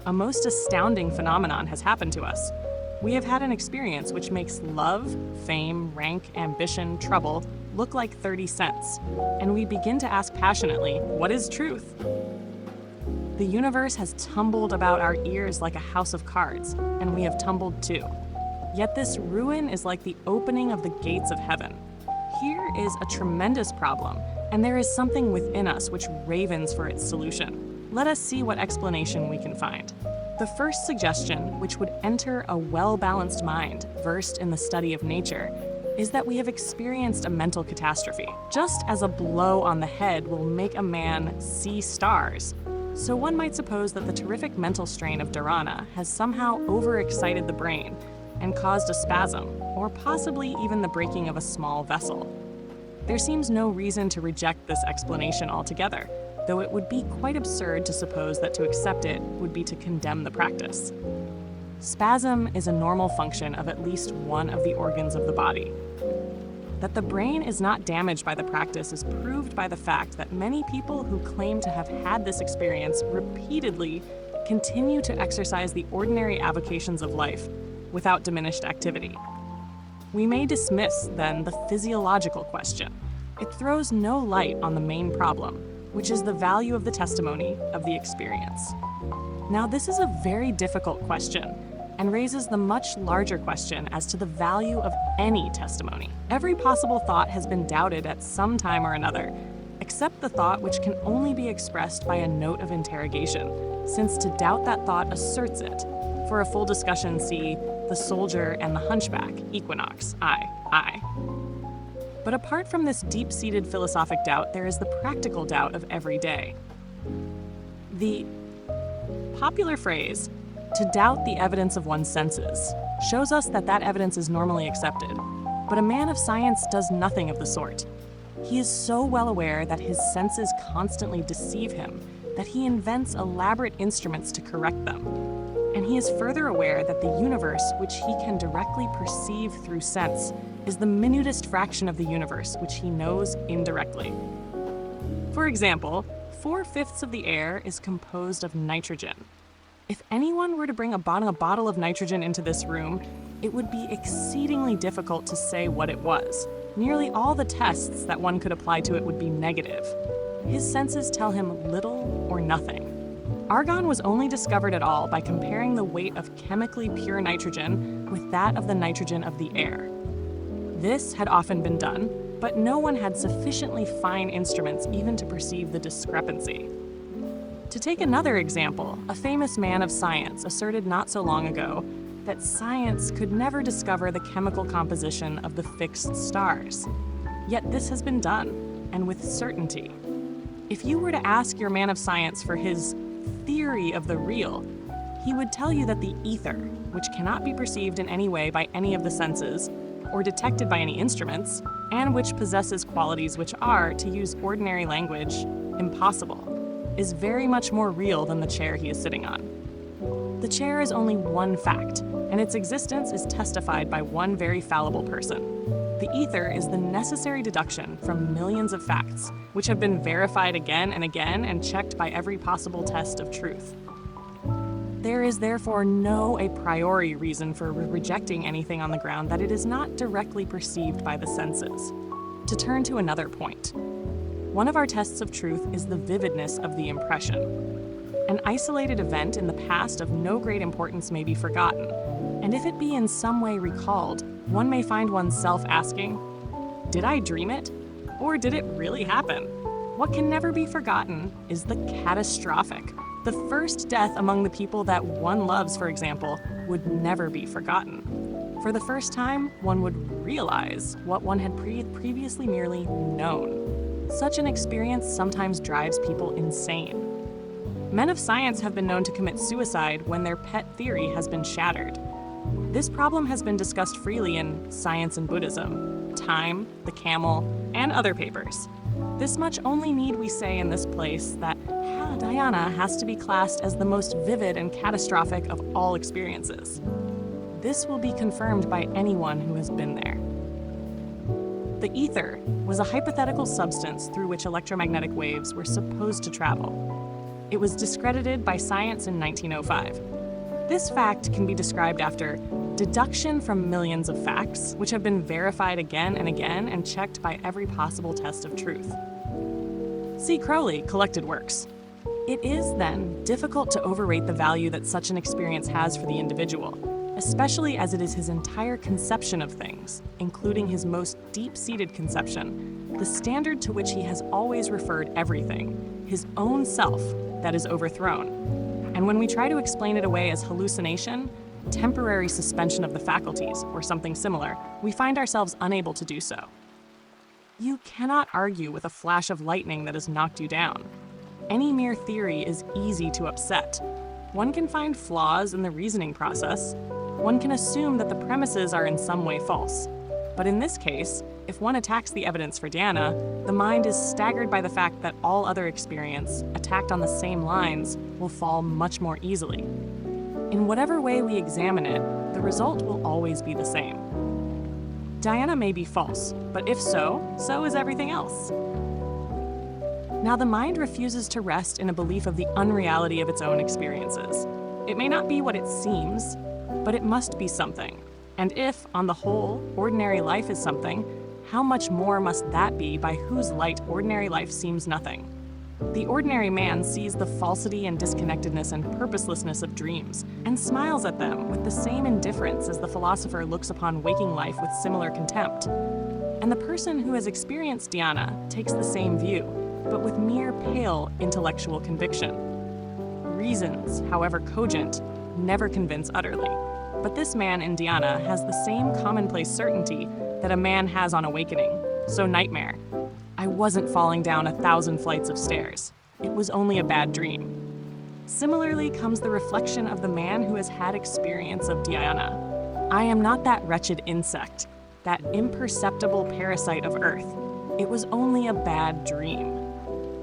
A most astounding phenomenon has happened to us. We have had an experience which makes love, fame, rank, ambition, trouble look like 30 cents, and we begin to ask passionately, what is truth? The universe has tumbled about our ears like a house of cards, and we have tumbled too. Yet this ruin is like the opening of the gates of heaven. Here is a tremendous problem, and there is something within us which ravens for its solution. Let us see what explanation we can find. The first suggestion, which would enter a well-balanced mind versed in the study of nature, is that we have experienced a mental catastrophe. Just as a blow on the head will make a man see stars, so one might suppose that the terrific mental strain of dharana has somehow overexcited the brain and caused a spasm, or possibly even the breaking of a small vessel. There seems no reason to reject this explanation altogether, though it would be quite absurd to suppose that to accept it would be to condemn the practice. Spasm is a normal function of at least one of the organs of the body. That the brain is not damaged by the practice is proved by the fact that many people who claim to have had this experience repeatedly continue to exercise the ordinary avocations of life without diminished activity. We may dismiss, then, the physiological question. It throws no light on the main problem, which is the value of the testimony of the experience. Now, this is a very difficult question and raises the much larger question as to the value of any testimony. Every possible thought has been doubted at some time or another, except the thought which can only be expressed by a note of interrogation, since to doubt that thought asserts it. For a full discussion, see The Soldier and the Hunchback, Equinox, I. But apart from this deep-seated philosophic doubt, there is the practical doubt of every day. The popular phrase, to doubt the evidence of one's senses, shows us that that evidence is normally accepted. But a man of science does nothing of the sort. He is so well aware that his senses constantly deceive him that he invents elaborate instruments to correct them. And he is further aware that the universe, which he can directly perceive through sense, is the minutest fraction of the universe which he knows indirectly. For example, 4/5 of the air is composed of nitrogen. If anyone were to bring a bottle of nitrogen into this room, it would be exceedingly difficult to say what it was. Nearly all the tests that one could apply to it would be negative. His senses tell him little or nothing. Argon was only discovered at all by comparing the weight of chemically pure nitrogen with that of the nitrogen of the air. This had often been done, but no one had sufficiently fine instruments even to perceive the discrepancy. To take another example, a famous man of science asserted not so long ago that science could never discover the chemical composition of the fixed stars. Yet this has been done, and with certainty. If you were to ask your man of science for his theory of the real, he would tell you that the ether, which cannot be perceived in any way by any of the senses, or detected by any instruments, and which possesses qualities which are, to use ordinary language, impossible, is very much more real than the chair he is sitting on. The chair is only one fact, and its existence is testified by one very fallible person. The ether is the necessary deduction from millions of facts, which have been verified again and again and checked by every possible test of truth. There is therefore no a priori reason for rejecting anything on the ground that it is not directly perceived by the senses. To turn to another point, one of our tests of truth is the vividness of the impression. An isolated event in the past of no great importance may be forgotten, and if it be in some way recalled, one may find oneself asking, "Did I dream it? Or did it really happen?" What can never be forgotten is the catastrophic. The first death among the people that one loves, for example, would never be forgotten. For the first time, one would realize what one had previously merely known. Such an experience sometimes drives people insane. Men of science have been known to commit suicide when their pet theory has been shattered. This problem has been discussed freely in Science and Buddhism, Time, The Camel, and other papers. This much only need we say in this place that Diana has to be classed as the most vivid and catastrophic of all experiences. This will be confirmed by anyone who has been there. The ether was a hypothetical substance through which electromagnetic waves were supposed to travel. It was discredited by science in 1905. This fact can be described after deduction from millions of facts, which have been verified again and again and checked by every possible test of truth. C. Crowley collected works. It is, then, difficult to overrate the value that such an experience has for the individual, especially as it is his entire conception of things, including his most deep-seated conception, the standard to which he has always referred everything, his own self, that is overthrown. And when we try to explain it away as hallucination, temporary suspension of the faculties, or something similar, we find ourselves unable to do so. You cannot argue with a flash of lightning that has knocked you down. Any mere theory is easy to upset. One can find flaws in the reasoning process. One can assume that the premises are in some way false. But in this case, if one attacks the evidence for Diana, the mind is staggered by the fact that all other experience, attacked on the same lines, will fall much more easily. In whatever way we examine it, the result will always be the same. Diana may be false, but if so, so is everything else. Now, the mind refuses to rest in a belief of the unreality of its own experiences. It may not be what it seems, but it must be something. And if, on the whole, ordinary life is something, how much more must that be by whose light ordinary life seems nothing? The ordinary man sees the falsity and disconnectedness and purposelessness of dreams, and smiles at them with the same indifference as the philosopher looks upon waking life with similar contempt. And the person who has experienced Diana takes the same view, but with mere pale intellectual conviction. Reasons, however cogent, never convince utterly. But this man in Diana has the same commonplace certainty that a man has on awakening. So nightmare. I wasn't falling down 1,000 flights of stairs. It was only a bad dream. Similarly comes the reflection of the man who has had experience of Diana. I am not that wretched insect, that imperceptible parasite of earth. It was only a bad dream.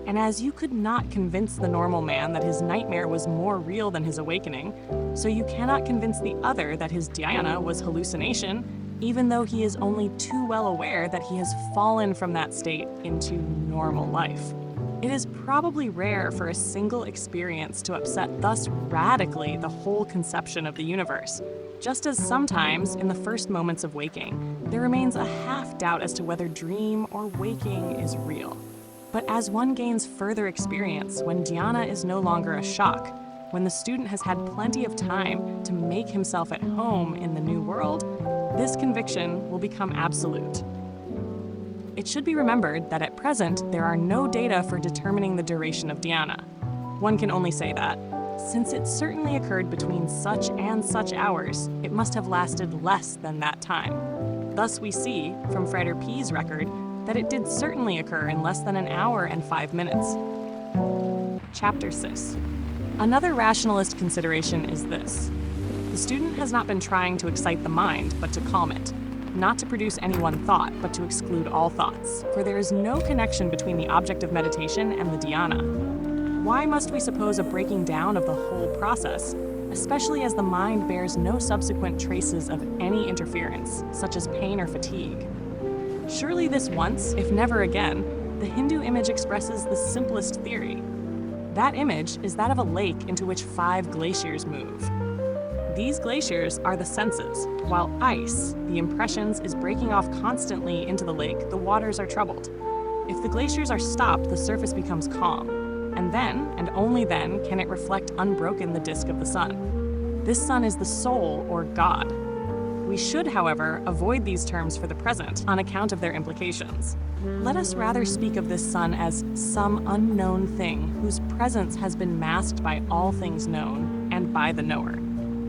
And as you could not convince the normal man that his nightmare was more real than his awakening, so you cannot convince the other that his Diana was hallucination, even though he is only too well aware that he has fallen from that state into normal life. It is probably rare for a single experience to upset thus radically the whole conception of the universe, just as sometimes, in the first moments of waking, there remains a half-doubt as to whether dream or waking is real. But as one gains further experience, when Diana is no longer a shock, when the student has had plenty of time to make himself at home in the new world, this conviction will become absolute. It should be remembered that at present, there are no data for determining the duration of Diana. One can only say that, since it certainly occurred between such and such hours, it must have lasted less than that time. Thus we see, from Frater P's record, that it did certainly occur in less than an hour and 5 minutes. Chapter 6. Another rationalist consideration is this. The student has not been trying to excite the mind, but to calm it. Not to produce any one thought, but to exclude all thoughts, for there is no connection between the object of meditation and the dhyana. Why must we suppose a breaking down of the whole process? especially as the mind bears no subsequent traces of any interference, such as pain or fatigue. Surely this once, if never again, the Hindu image expresses the simplest theory. That image is that of a lake into which 5 glaciers move. These glaciers are the senses, while ice, the impressions, is breaking off constantly into the lake. The waters are troubled. If the glaciers are stopped, the surface becomes calm, and then, and only then, can it reflect unbroken the disk of the sun. This sun is the soul, or God. We should, however, avoid these terms for the present on account of their implications. Let us rather speak of this sun as some unknown thing whose presence has been masked by all things known and by the knower.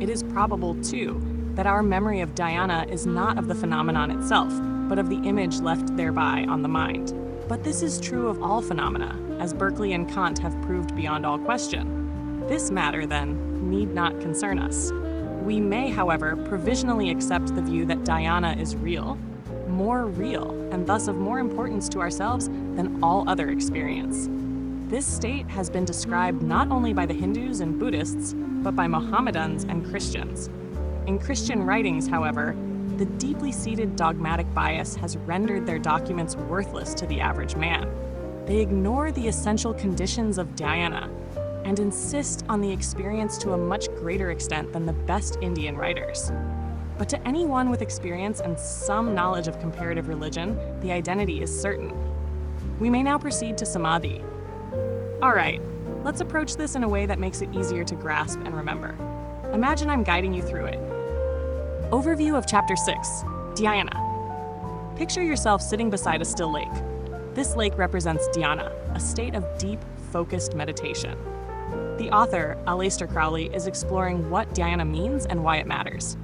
It is probable, too, that our memory of dhyana is not of the phenomenon itself, but of the image left thereby on the mind. But this is true of all phenomena, as Berkeley and Kant have proved beyond all question. This matter, then, need not concern us. We may, however, provisionally accept the view that dhyana is real, more real, and thus of more importance to ourselves than all other experience. This state has been described not only by the Hindus and Buddhists, but by Mohammedans and Christians. In Christian writings, however, the deeply seated dogmatic bias has rendered their documents worthless to the average man. They ignore the essential conditions of dhyana and insist on the experience to a much greater extent than the best Indian writers. But to anyone with experience and some knowledge of comparative religion, the identity is certain. We may now proceed to samadhi. All right, let's approach this in a way that makes it easier to grasp and remember. Imagine I'm guiding you through it. Overview of Chapter 6, Dhyana. Picture yourself sitting beside a still lake. This lake represents dhyana, a state of deep, focused meditation. The author, Aleister Crowley, is exploring what dhyana means and why it matters.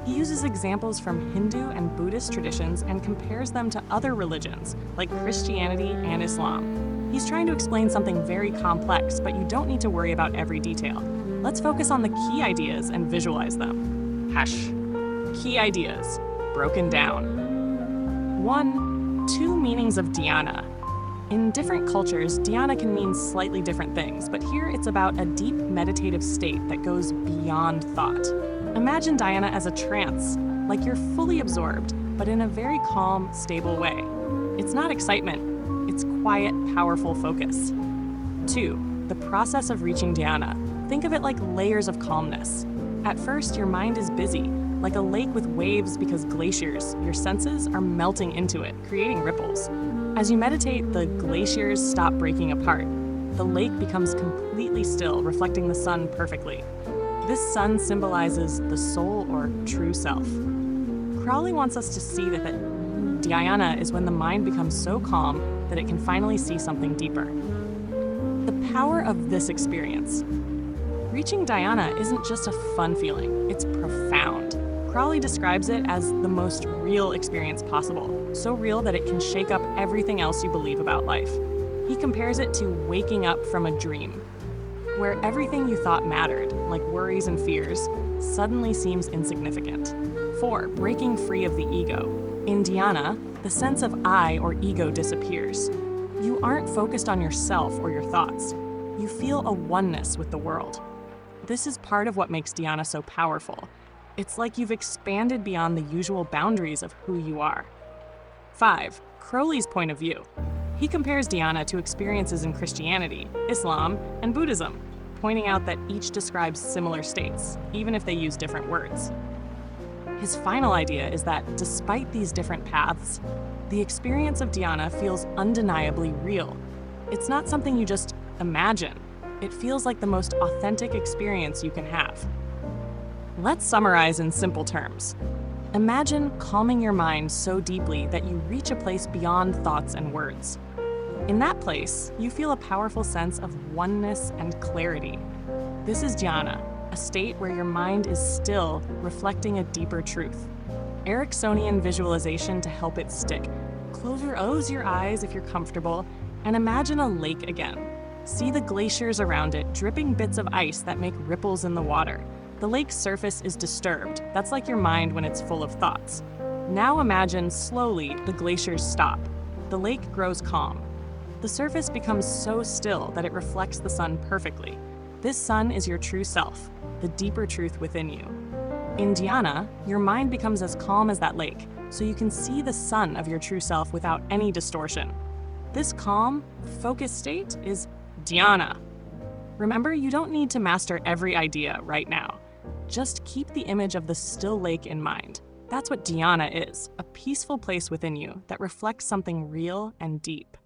He uses examples from Hindu and Buddhist traditions and compares them to other religions, like Christianity and Islam. He's trying to explain something very complex, but you don't need to worry about every detail. Let's focus on the key ideas and visualize them. Hush. Key ideas, broken down. 1. 2 meanings of dhyana. In different cultures, dhyana can mean slightly different things, but here it's about a deep meditative state that goes beyond thought. Imagine dhyana as a trance, like you're fully absorbed, but in a very calm, stable way. It's not excitement, it's quiet, powerful focus. 2. The process of reaching dhyana. Think of it like layers of calmness. At first, your mind is busy, like a lake with waves because glaciers, your senses are melting into it, creating ripples. As you meditate, the glaciers stop breaking apart. The lake becomes completely still, reflecting the sun perfectly. This sun symbolizes the soul or true self. Crowley wants us to see that dhyana is when the mind becomes so calm that it can finally see something deeper. The power of this experience. Reaching dhyana isn't just a fun feeling, it's profound. Crowley describes it as the most real experience possible, so real that it can shake up everything else you believe about life. He compares it to waking up from a dream, where everything you thought mattered, like worries and fears, suddenly seems insignificant. 4. Breaking free of the ego. In dhyana, the sense of I or ego disappears. You aren't focused on yourself or your thoughts. You feel a oneness with the world. This is part of what makes dhyana so powerful. It's like you've expanded beyond the usual boundaries of who you are. 5. Crowley's point of view. He compares dhyana to experiences in Christianity, Islam, and Buddhism, pointing out that each describes similar states, even if they use different words. His final idea is that despite these different paths, the experience of dhyana feels undeniably real. It's not something you just imagine. It feels like the most authentic experience you can have. Let's summarize in simple terms. Imagine calming your mind so deeply that you reach a place beyond thoughts and words. In that place, you feel a powerful sense of oneness and clarity. This is dhyana, a state where your mind is still, reflecting a deeper truth. Ericksonian visualization to help it stick. Close your eyes if you're comfortable, and imagine a lake again. See the glaciers around it, dripping bits of ice that make ripples in the water. The lake's surface is disturbed. That's like your mind when it's full of thoughts. Now imagine slowly the glaciers stop. The lake grows calm. The surface becomes so still that it reflects the sun perfectly. This sun is your true self, the deeper truth within you. In dhyana, your mind becomes as calm as that lake, so you can see the sun of your true self without any distortion. This calm, focused state is dhyana. Remember, you don't need to master every idea right now. Just keep the image of the still lake in mind. That's what dhyana is, a peaceful place within you that reflects something real and deep.